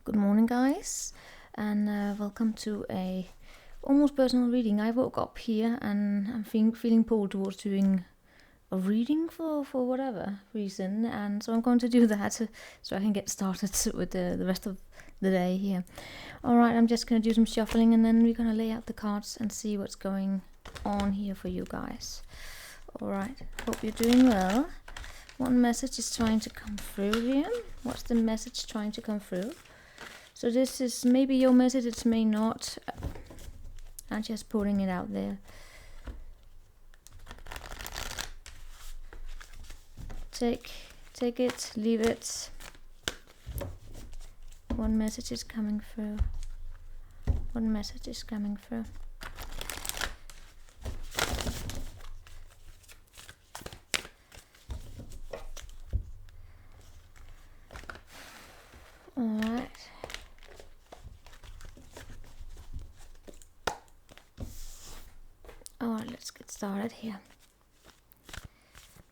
Good morning, guys, and welcome to a almost personal reading. I woke up here and I'm feeling pulled towards doing a reading for whatever reason, and so I'm going to do that so I can get started with the rest of the day here. Alright, I'm just going to do some shuffling and then we're going to lay out the cards and see what's going on here for you guys. Alright, hope you're doing well. What message is trying to come through here? What's the message trying to come through? So this is maybe your message, it may not. I'm just putting it out there. Take it, leave it. What message is coming through? What message is coming through? Alright. Alright, let's get started here.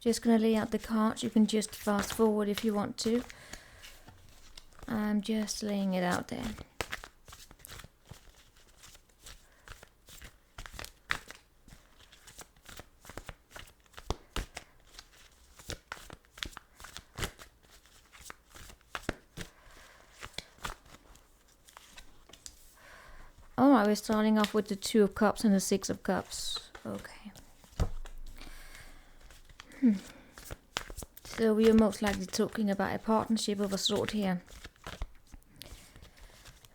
Just gonna lay out the cards. You can just fast forward if you want to. I'm just laying it out there. Alright, we're starting off with the Two of Cups and the Six of Cups. Okay. So we are most likely talking about a partnership of a sort here.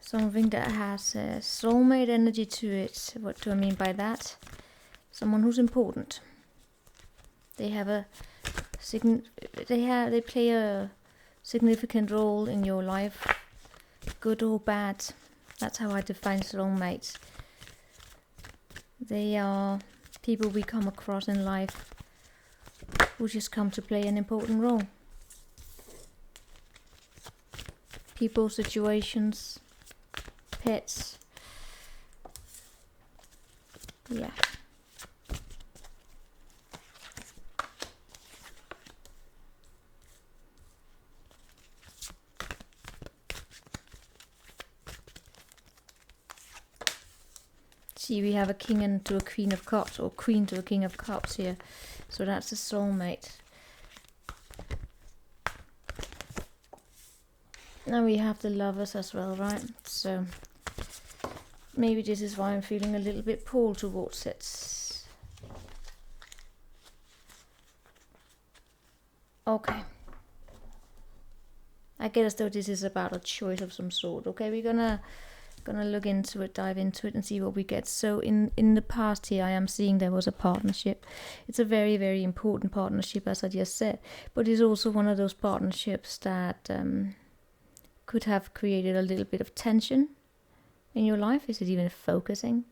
Something that has a soulmate energy to it. What do I mean by that? Someone who's important. They have a they play a significant role in your life, good or bad. That's how I define soulmates. They are people we come across in life who just come to play an important role. People, situations, pets. Yeah. See, we have a king and to a queen of cups, or queen to a king of cups here. So that's a soulmate. Now we have the lovers as well, right? So maybe this is why I'm feeling a little bit pulled towards it. Okay. I get as though this is about a choice of some sort. Okay, we're gonna look into it, dive into it and see what we get. So in the past here I am seeing there was a partnership. It's a very, very important partnership, as I just said, but it's also one of those partnerships that could have created a little bit of tension in your life. Is it even focusing?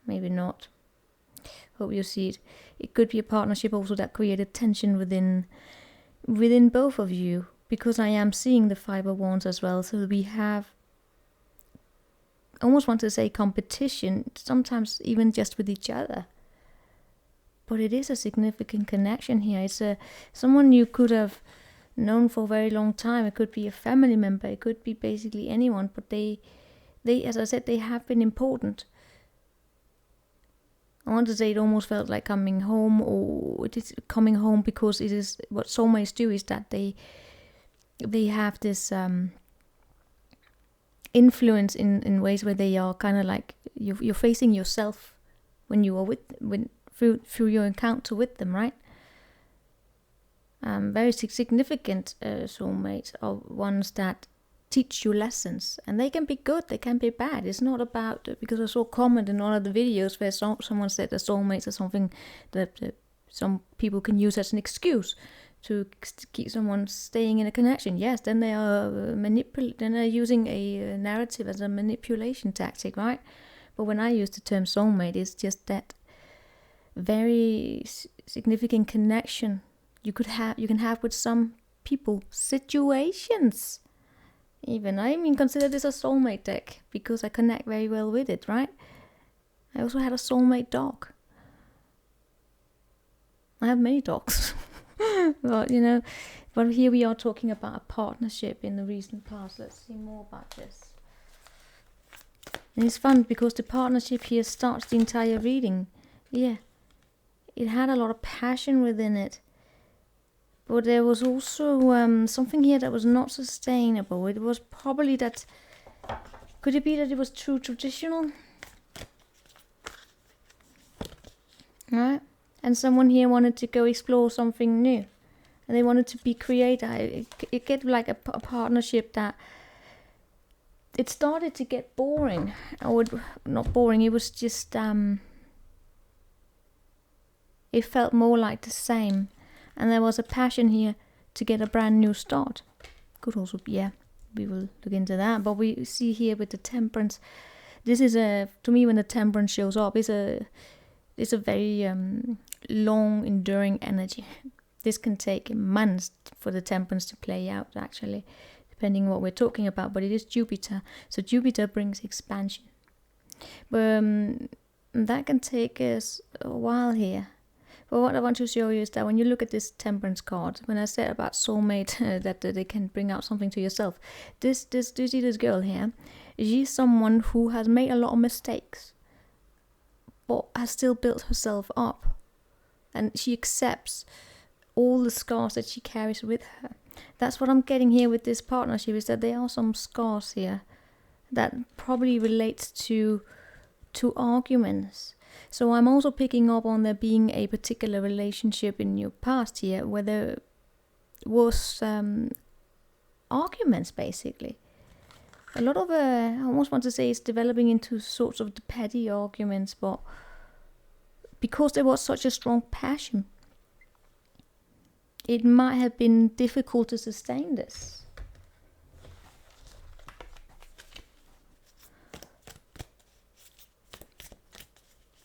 Maybe not. Hope you see it. It could be a partnership also that created tension within both of you, because I am seeing the Five of Wands as well. So we have, I almost want to say competition, sometimes even just with each other. But it is a significant connection here. It's someone you could have known for a very long time. It could be a family member. It could be basically anyone. But they, as I said, they have been important. I want to say it almost felt like coming home, or it is coming home because it is what soulmates do, is that they have this influence in ways where they are kind of like you're facing yourself when you are through your encounter with them, right? Very significant soulmates are ones that teach you lessons, and they can be good, they can be bad. It's not about, because I saw a comment in one of the videos where someone said that soulmates are something that some people can use as an excuse to keep someone staying in a connection. Yes, then they are then they're using a narrative as a manipulation tactic, right? But when I use the term soulmate, it's just that very significant connection you can have with some people, situations. Even I consider this a soulmate deck because I connect very well with it, right? I also had a soulmate dog. I have many dogs. But but here we are talking about a partnership in the recent past. Let's see more about this. And it's fun because the partnership here starts the entire reading. Yeah, it had a lot of passion within it, but there was also something here that was not sustainable. It was probably that. Could it be that it was too traditional? Right? And someone here wanted to go explore something new. And they wanted to be creative. It get like a partnership that it started to get boring. Or not boring, it was just it felt more like the same. And there was a passion here to get a brand new start. Could also be, yeah, we will look into that. But we see here with the temperance, this is to me, when the temperance shows up, it's a very long enduring energy. This can take months for the temperance to play out, actually, depending on what we're talking about. But it is Jupiter, so Jupiter brings expansion. But that can take us a while here. But what I want to show you is that when you look at this temperance card, when I said about soulmate, that they can bring out something to yourself. Do you see this girl here? She's someone who has made a lot of mistakes, but has still built herself up. And she accepts all the scars that she carries with her. That's what I'm getting here with this partnership, is that there are some scars here that probably relates to arguments. So I'm also picking up on there being a particular relationship in your past here where there was arguments, basically. A lot of, I almost want to say it's developing into sorts of the petty arguments, but because there was such a strong passion, it might have been difficult to sustain this.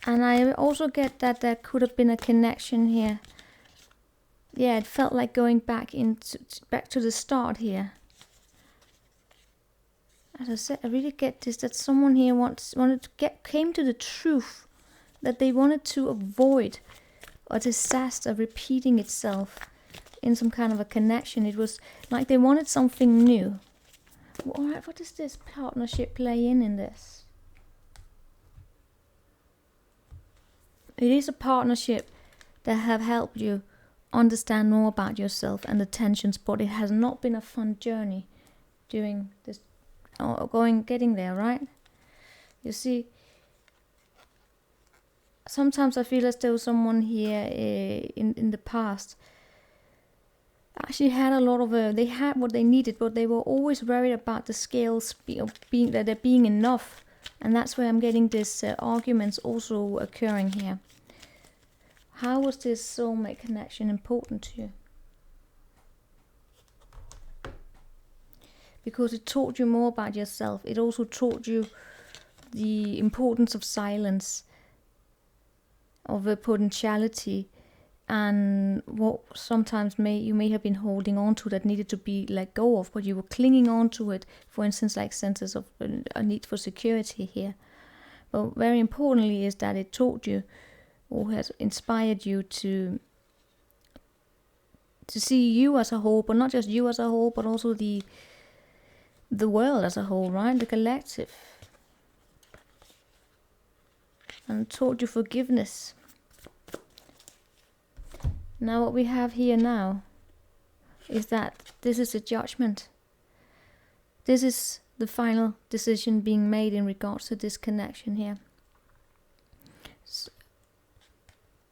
And I also get that there could have been a connection here. Yeah, it felt like going back to the start here. As I said, I really get this, that someone here came to the truth that they wanted to avoid a disaster repeating itself in some kind of a connection. It was like they wanted something new. Alright, what does this partnership play in this? It is a partnership that have helped you understand more about yourself and the tensions, but it has not been a fun journey during this getting there, right? You see, sometimes I feel as though someone here in the past actually had a lot of they had what they needed, but they were always worried about the scales being that they're being enough, and that's where I'm getting this arguments also occurring here. How was this soulmate connection important to you? Because it taught you more about yourself. It also taught you the importance of silence, of a potentiality, and what sometimes you may have been holding on to that needed to be let go of, but you were clinging on to it. For instance, like senses of a need for security here. But very importantly is that it taught you, or has inspired you to see you as a whole, but not just you as a whole, but also the world as a whole, right? The collective. And taught you forgiveness. Now what we have here now is that this is a judgment. This is the final decision being made in regards to this connection here.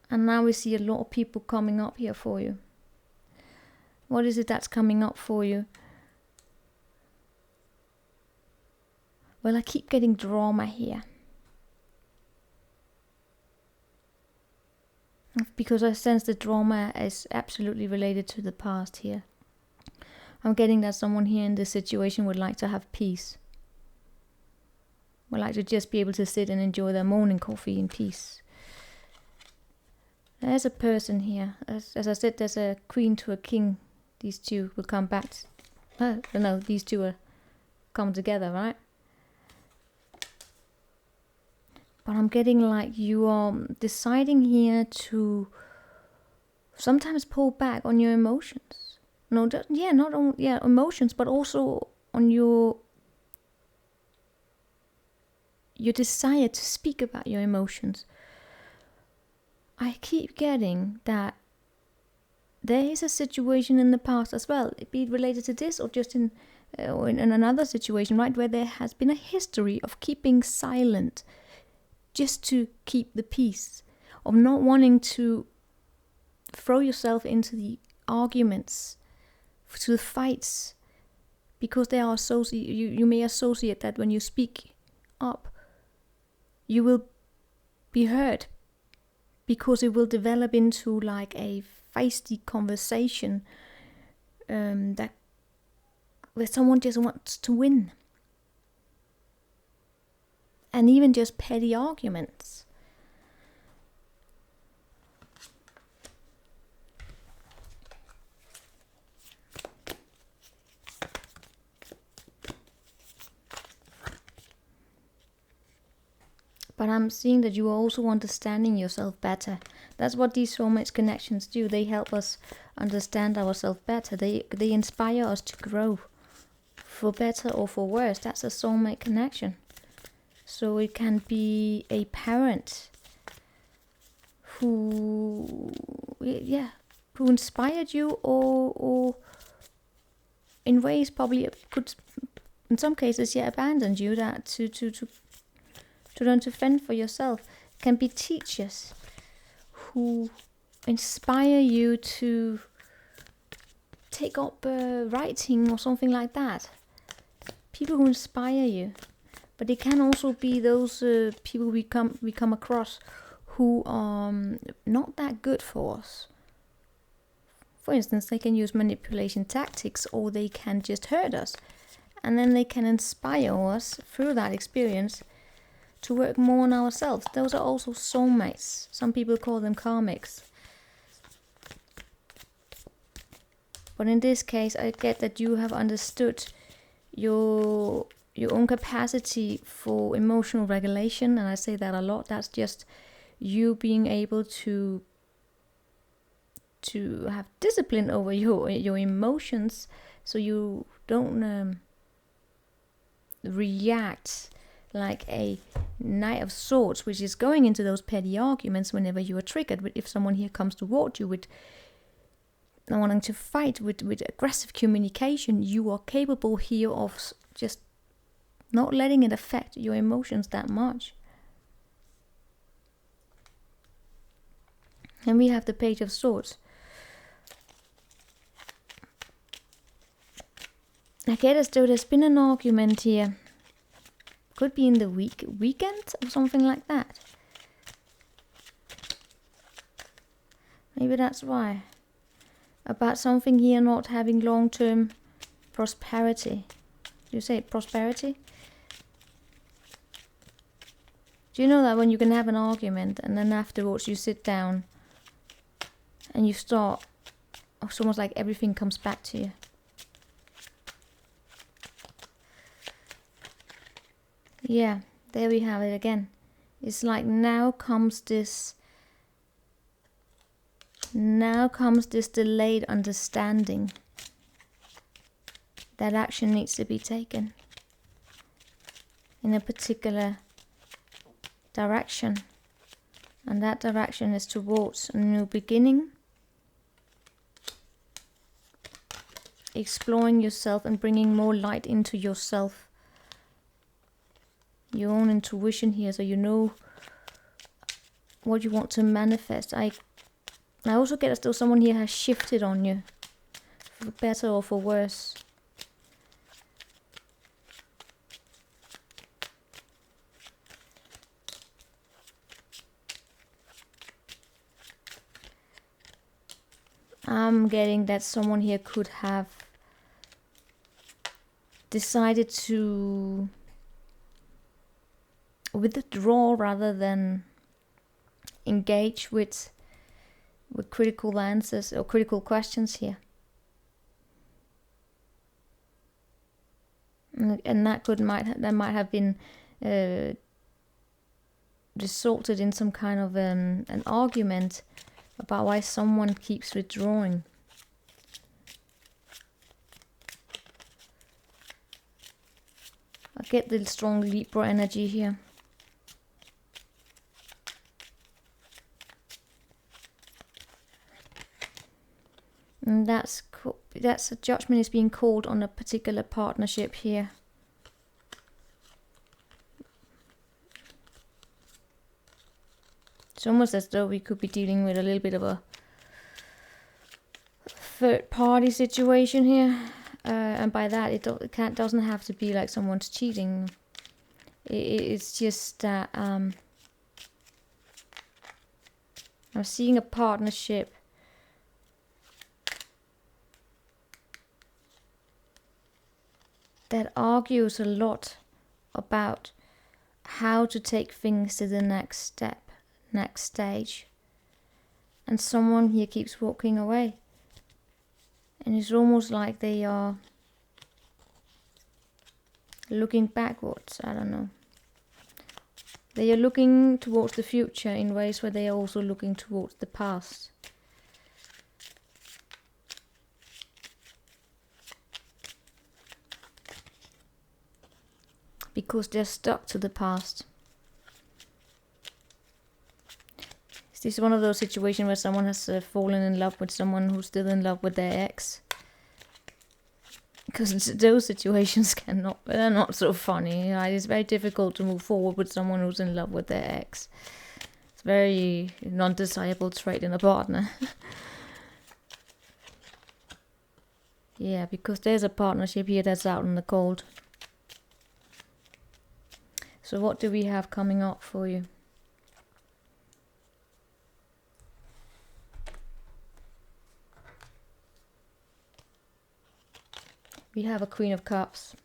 And now we see a lot of people coming up here for you. What is it that's coming up for you? Well, I keep getting drama here. Because I sense the drama is absolutely related to the past here. I'm getting that someone here in this situation would like to have peace. Would like to just be able to sit and enjoy their morning coffee in peace. There's a person here. As I said, there's a queen to a king. These two will come back. No, these two will come together, right? But I'm getting like you are deciding here to sometimes pull back on your emotions. Not on emotions, but also on your desire to speak about your emotions. I keep getting that there is a situation in the past as well, be it related to this or just in another situation, right, where there has been a history of keeping silent just to keep the peace, of not wanting to throw yourself into the arguments, to the fights, because they are you may associate that when you speak up, you will be heard, because it will develop into like a feisty conversation that where someone just wants to win, and even just petty arguments. But I'm seeing that you are also understanding yourself better. That's what these soulmate connections do. They help us understand ourselves better. They inspire us to grow, for better or for worse. That's a soulmate connection. So it can be a parent who inspired you, or in ways probably could, in some cases, abandoned you, that to learn to fend for yourself. Can be teachers who inspire you to take up writing or something like that. People who inspire you. But it can also be those people we come across who are not that good for us. For instance, they can use manipulation tactics, or they can just hurt us. And then they can inspire us through that experience to work more on ourselves. Those are also soulmates. Some people call them karmics. But in this case, I get that you have understood your own capacity for emotional regulation, and I say that a lot. That's just you being able to have discipline over your emotions, so you don't react like a Knight of Swords, which is going into those petty arguments whenever you are triggered. But if someone here comes toward you with wanting to fight, with aggressive communication, you are capable here of just not letting it affect your emotions that much. And we have the Page of Swords. I get as though there's been an argument here. Could be in the weekend or something like that. Maybe that's why. About something here not having long-term prosperity. Do you say prosperity? Do you know that when you can have an argument and then afterwards you sit down and you start, it's almost like everything comes back to you. Yeah, there we have it again. It's like now comes this delayed understanding that action needs to be taken in a particular direction. And that direction is towards a new beginning, exploring yourself and bringing more light into yourself. Your own intuition here, so you know what you want to manifest. I also get as though someone here has shifted on you, for better or for worse. I'm getting that someone here could have decided to withdraw rather than engage with critical answers or critical questions here. And that might have been resulted in some kind of an argument about why someone keeps withdrawing. I get the strong Libra energy here. And that's a judgment is being called on a particular partnership here. It's almost as though we could be dealing with a little bit of a third party situation here. And by that, it doesn't have to be like someone's cheating. It's just that I'm seeing a partnership that argues a lot about how to take things to the next step, next stage. And someone here keeps walking away. And it's almost like they are looking backwards, I don't know. They are looking towards the future in ways where they are also looking towards the past. Because they're stuck to the past. Is this one of those situations where someone has fallen in love with someone who's still in love with their ex? Because those situations they're not so funny. Right? It's very difficult to move forward with someone who's in love with their ex. It's very non-desirable trait in a partner. Yeah, because there's a partnership here that's out in the cold. So what do we have coming up for you? We have a Queen of Cups.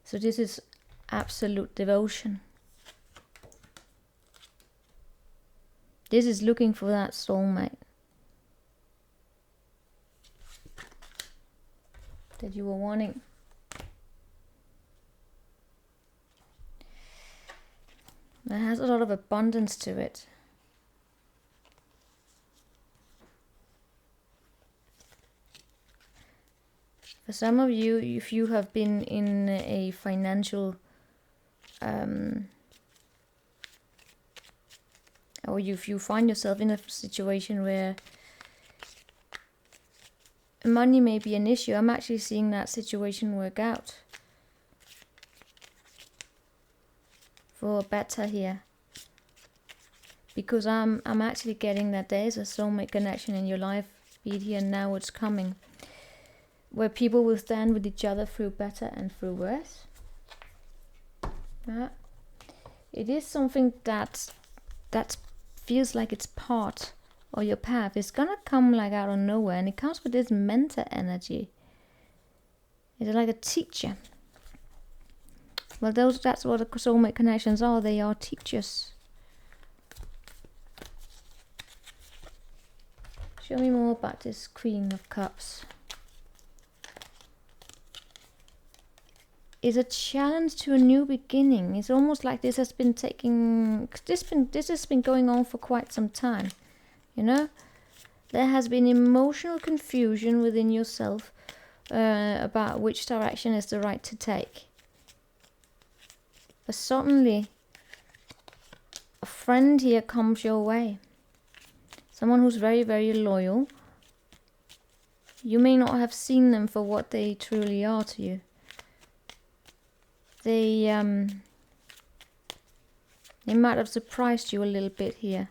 So this is absolute devotion. This is looking for that soulmate that you were wanting. It has a lot of abundance to it. For some of you, if you have been in a financial or if you find yourself in a situation where money may be an issue, I'm actually seeing that situation work out for better here. Because I'm actually getting that there is a soulmate connection in your life, be it here now, it's coming, where people will stand with each other through better and through worse. It is something that feels like it's part of your path. It's gonna come like out of nowhere, and it comes with this mentor energy. It's like a teacher. Well, that's what the soulmate connections are. They are teachers. Show me more about this Queen of Cups. It's a challenge to a new beginning. It's almost like this has been going on for quite some time. You know, there has been emotional confusion within yourself about which direction is the right to take. But suddenly, a friend here comes your way. Someone who's very, very loyal. You may not have seen them for what they truly are to you. They might have surprised you a little bit here.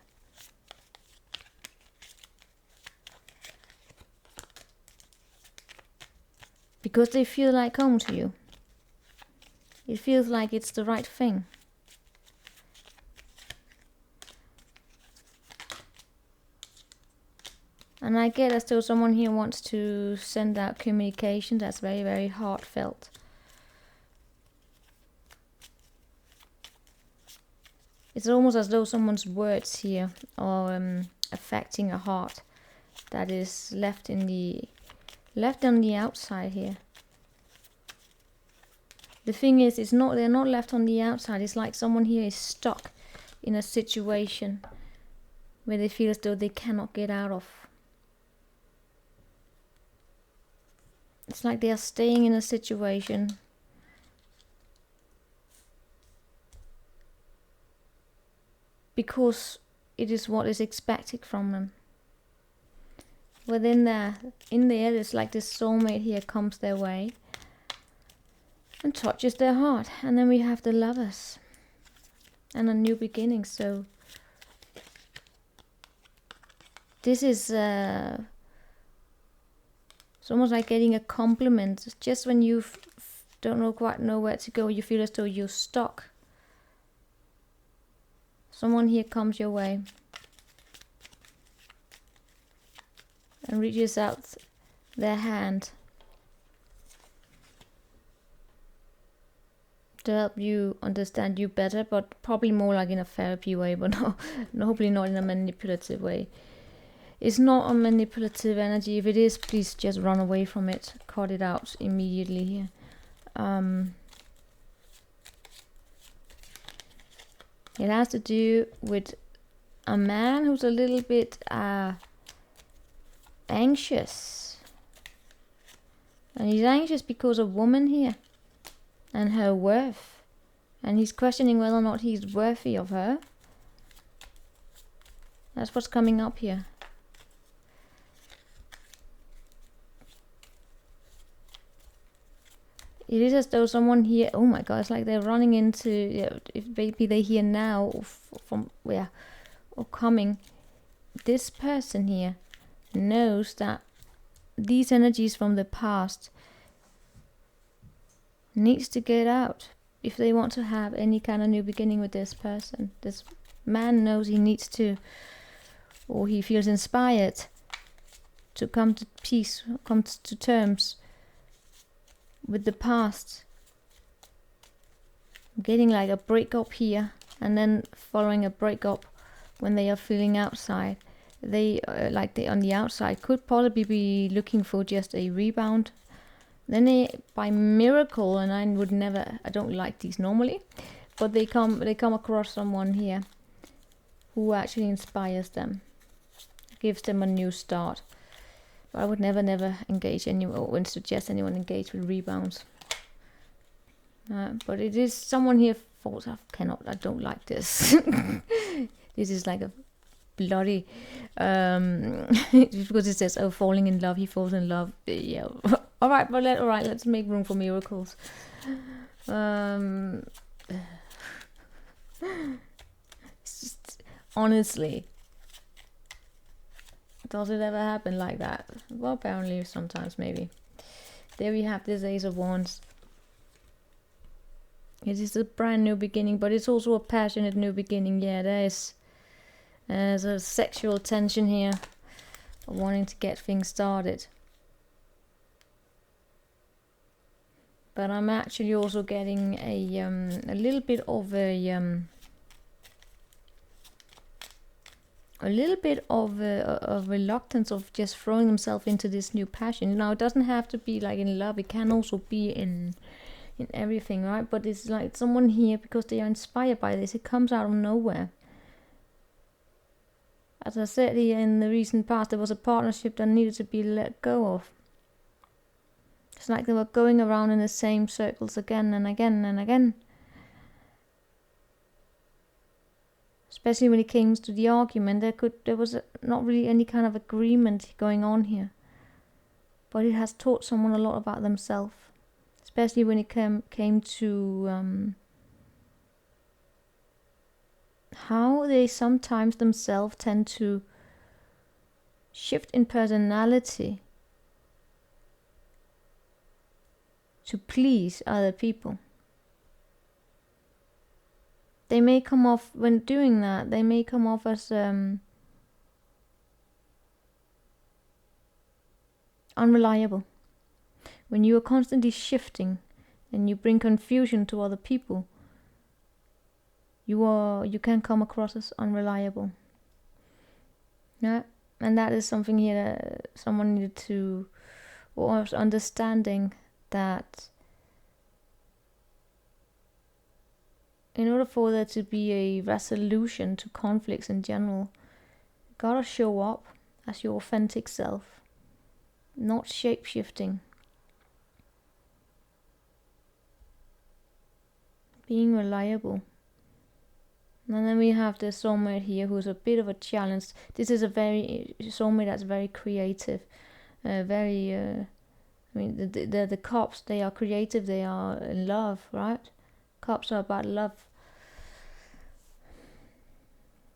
Because they feel like home to you. It feels like it's the right thing. And I get as though someone here wants to send out communication that's very, very heartfelt. It's almost as though someone's words here are affecting a heart that is left on the outside here. The thing is, they're not left on the outside. It's like someone here is stuck in a situation where they feel as though they cannot get out of. It's like they are staying in a situation because it is what is expected from them. Within there, in there, it's like this soulmate here comes their way and touches their heart. And then we have the Lovers and a new beginning. So this is it's almost like getting a compliment. Just when you don't quite know where to go, you feel as though you're stuck. Someone here comes your way and reaches out their hand to help you understand you better, but probably more like in a therapy way, but hopefully not in a manipulative way. It's not a manipulative energy. If it is, please just run away from it. Cut it out immediately here. It has to do with a man who's a little bit anxious. And he's anxious because of woman here and her worth. And he's questioning whether or not he's worthy of her. That's what's coming up here. It is as though someone here, oh my god, it's like they're running into, if maybe they hear now from where or coming. This person here knows that these energies from the past needs to get out if they want to have any kind of new beginning with this person. This man knows he needs to, or he feels inspired to come to peace, come to terms with the past. Getting like a breakup here, and then following a breakup when they are feeling outside. They on the outside could possibly be looking for just a rebound. Then they, by miracle, and I don't like these normally, but they come across someone here who actually inspires them, gives them a new start. But I would never engage anyone or suggest anyone engage with rebounds. But it is someone here thought I don't like this. This is like a bloody because it says falling in love, he falls in love. Yeah. all right, let's make room for miracles. It's just, honestly, does it ever happen like that? Well, apparently sometimes, maybe. There we have this Ace of Wands. It is a brand new beginning, but it's also a passionate new beginning. Yeah, there's a sexual tension here, wanting to get things started. But I'm actually also getting a little bit of a reluctance of just throwing themselves into this new passion. Now, it doesn't have to be like in love. It can also be in everything, right? But it's like someone here, because they are inspired by this, it comes out of nowhere. As I said here, in the recent past, there was a partnership that needed to be let go of. It's like they were going around in the same circles again and again and again. Especially when it came to the argument, there was not really any kind of agreement going on here. But it has taught someone a lot about themselves. Especially when it came to how they sometimes themselves tend to shift in personality to please other people. They may come off, when doing that, they may come off as unreliable. When you are constantly shifting and you bring confusion to other people, you can come across as unreliable. Yeah, and that is something here that someone needed to, or understanding that in order for there to be a resolution to conflicts in general, Gotta show up as your authentic self, not shape-shifting. Being reliable. And then we have the soulmate here, who's a bit of a challenge. This is a very soulmate that's very creative, very. I mean, the cups, they are creative. They are in love, right? Cups are about love,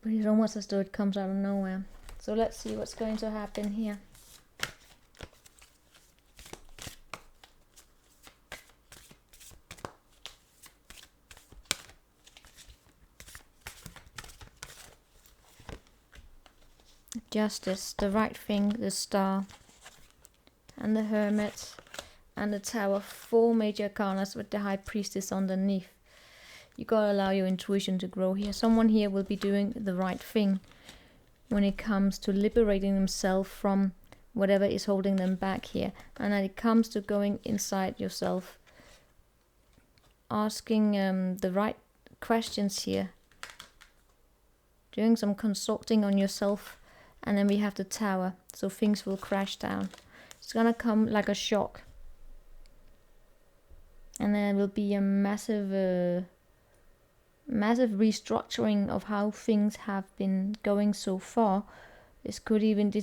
but it's almost as though it comes out of nowhere. So let's see what's going to happen here. Justice, the right thing, the Star, and the Hermit, and the Tower. 4 major arcanas with the High Priestess underneath. You gotta allow your intuition to grow here. Someone here will be doing the right thing when it comes to liberating themselves from whatever is holding them back here. And when it comes to going inside yourself, asking the right questions here, doing some consulting on yourself. And then we have the Tower, so things will crash down. It's gonna come like a shock. And there will be a massive restructuring of how things have been going so far. This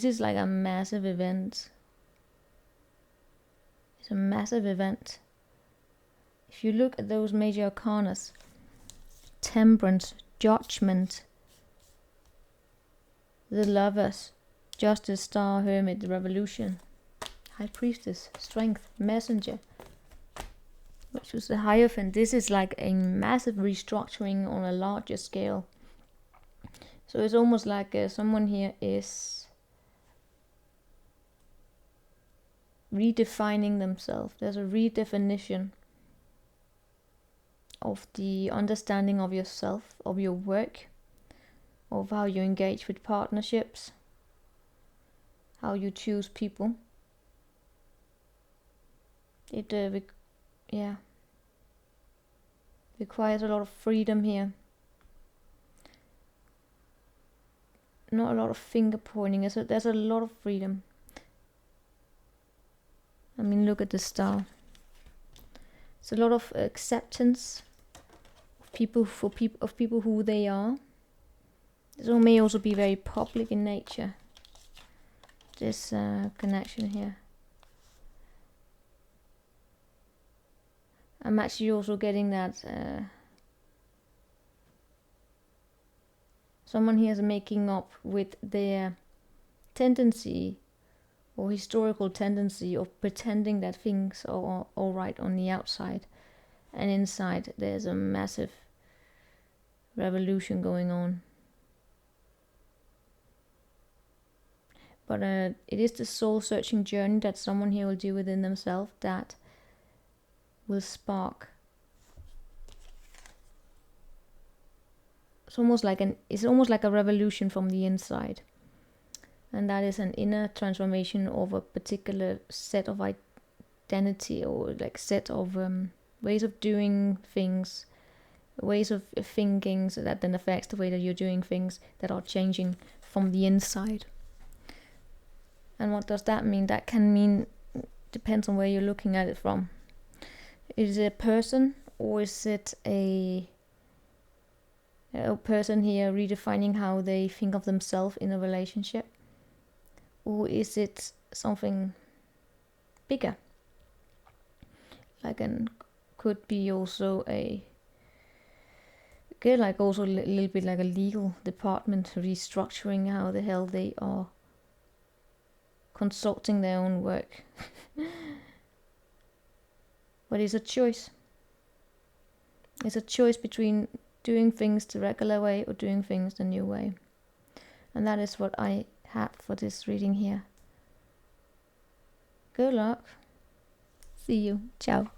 is like a massive event. It's a massive event. If you look at those major arcanas, Temperance, Judgment, the Lovers, Justice, Star, Hermit, the Revolution, High Priestess, Strength, Messenger, which was the Hierophant. This is like a massive restructuring on a larger scale. So it's almost like someone here is redefining themselves. There's a redefinition of the understanding of yourself, of your work, of how you engage with partnerships, how you choose people. It requires a lot of freedom here. Not a lot of finger pointing. There's a lot of freedom. I mean, look at the Star. It's a lot of acceptance of people who they are. This may also be very public in nature. This connection here. I'm actually also getting that someone here is making up with their tendency or historical tendency of pretending that things are all right on the outside, and inside there's a massive revolution going on. But it is the soul-searching journey that someone here will do within themselves that will spark. It's almost like a revolution from the inside, and that is an inner transformation of a particular set of identity, or like set of ways of doing things, ways of thinking, so that then affects the way that you're doing things, that are changing from the inside. And what does that mean? That can mean, depends on where you're looking at it from. Is it a person, or is it a person here redefining how they think of themselves in a relationship? Or is it something bigger? Could be also a little bit like a legal department restructuring how the hell they are consulting their own work. But it's a choice. It's a choice between doing things the regular way or doing things the new way. And that is what I had for this reading here. Good luck. See you. Ciao.